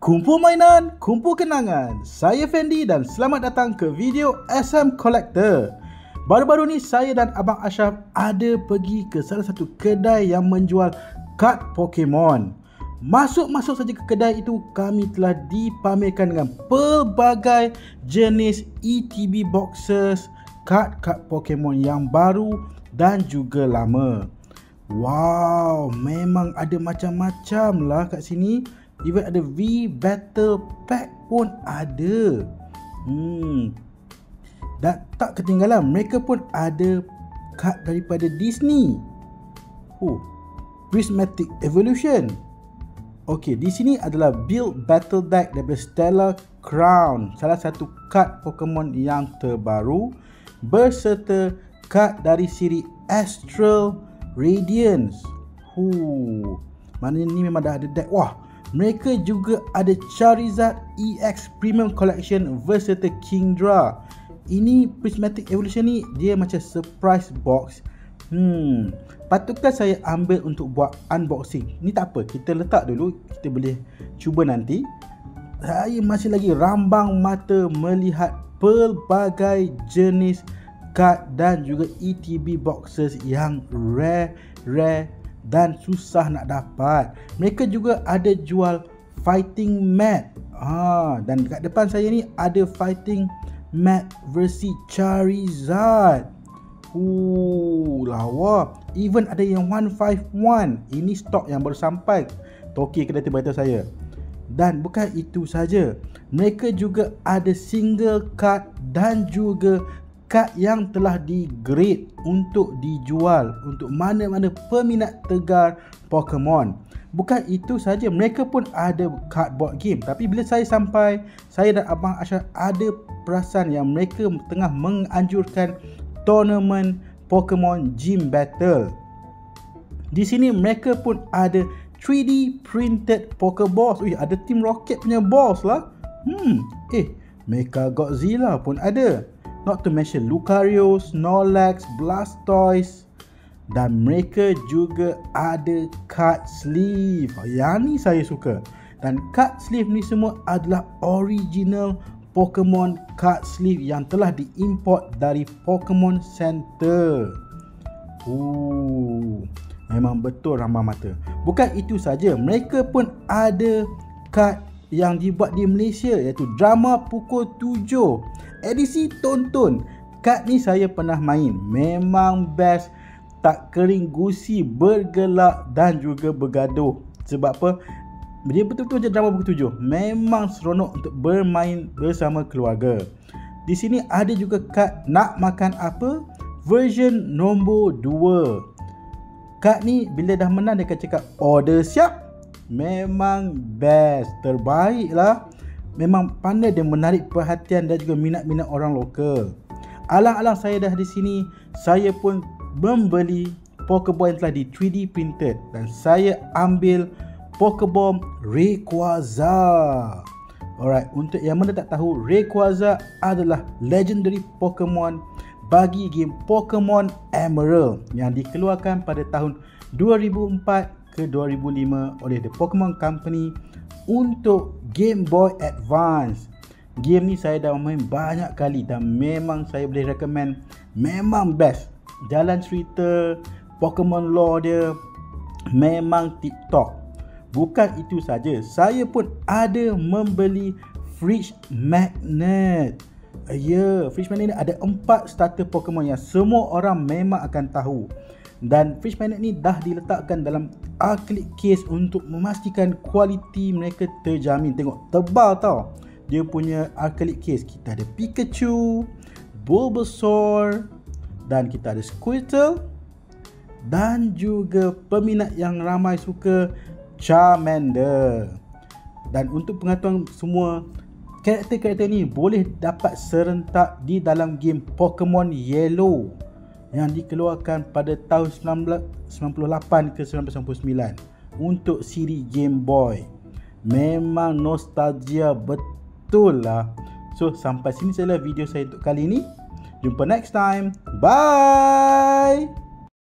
Kumpul mainan, kumpul kenangan. Saya Fendi dan selamat datang ke video SM Collector. Baru-baru ni saya dan Abang Ashraf ada pergi ke salah satu kedai yang menjual kad Pokemon. Masuk-masuk saja ke kedai itu, kami telah dipamerkan dengan pelbagai jenis ETB boxes, kad-kad Pokemon yang baru dan juga lama. Wow, memang ada macam-macam lah kat sini. Even ada V Battle Pack pun ada. Dan tak ketinggalan, mereka pun ada kad daripada Disney. Prismatic Evolution. Okey, di sini adalah Build Battle Deck daripada Stellar Crown, salah satu kad Pokemon yang terbaru, berserta kad dari siri Astral Radiance. Maknanya ni memang dah ada deck. Wah, mereka juga ada Charizard EX Premium Collection berserta Kingdra. Ini Prismatic Evolution ni dia macam surprise box. Patutkah saya ambil untuk buat unboxing? Ni tak apa, kita letak dulu, kita boleh cuba nanti. Saya masih lagi rambang mata melihat pelbagai jenis kad dan juga ETB boxes yang rare dan susah nak dapat. Mereka juga ada jual fighting mat. Dan dekat depan saya ni ada fighting mat versi Charizard. Lawa. Even ada yang 151. Ini stok yang baru sampai. Toki kedai beritahu saya. Dan bukan itu saja, mereka juga ada single card dan juga kad yang telah di-grade untuk dijual untuk mana-mana peminat tegar Pokemon. Bukan itu saja, mereka pun ada cardboard game. Tapi bila saya sampai, saya dan Abang Ashraf ada perasan yang mereka tengah menganjurkan tournament Pokemon Gym Battle. Di sini mereka pun ada 3D printed Pokeballs. Ada Team Rocket punya balls lah. Mecha Godzilla pun ada. Not to mention Lucario, Snorlax, Blastoise. Dan mereka juga ada card sleeve. Yang ni saya suka. Dan card sleeve ni semua adalah original Pokemon card sleeve yang telah diimport dari Pokemon Center. Memang betul ramah mata. Bukan itu saja, mereka pun ada card yang dibuat di Malaysia, iaitu Drama Pukul 7 edisi tonton. Kad ni saya pernah main, memang best. Tak kering gusi, bergelak dan juga bergaduh. Sebab apa? Dia betul-betul je Drama Pukul 7. Memang seronok untuk bermain bersama keluarga. Di sini ada juga kad Nak Makan Apa version nombor 2. Kad ni bila dah menang dia akan cakap order siap. Memang best, terbaik lah. Memang pandai dia menarik perhatian dan juga minat-minat orang lokal. Alang-alang saya dah di sini, saya pun membeli Pokeball yang telah di 3D printed. Dan saya ambil Pokeball Rayquaza. Alright, untuk yang mana tak tahu, Rayquaza adalah legendary Pokemon bagi game Pokemon Emerald yang dikeluarkan pada tahun 2004 ke 2005 oleh The Pokemon Company untuk Game Boy Advance. Game ni saya dah main banyak kali dan memang saya boleh recommend. Memang best. Jalan cerita, Pokemon lore dia memang tip top. Bukan itu saja, saya pun ada membeli fridge magnet. Fridge magnet ni ada 4 starter Pokemon yang semua orang memang akan tahu. Dan fridge magnet ni dah diletakkan dalam acrylic case untuk memastikan kualiti mereka terjamin. Tengok, tebal tau dia punya acrylic case. Kita ada Pikachu, Bulbasaur, dan kita ada Squirtle, dan juga peminat yang ramai suka, Charmander. Dan untuk pengetahuan semua, karakter-karakter ni boleh dapat serentak di dalam game Pokemon Yellow yang dikeluarkan pada tahun 1998 ke 1999 untuk siri Game Boy. Memang nostalgia betul lah. So sampai sini sajalah video saya untuk kali ini. Jumpa next time. Bye.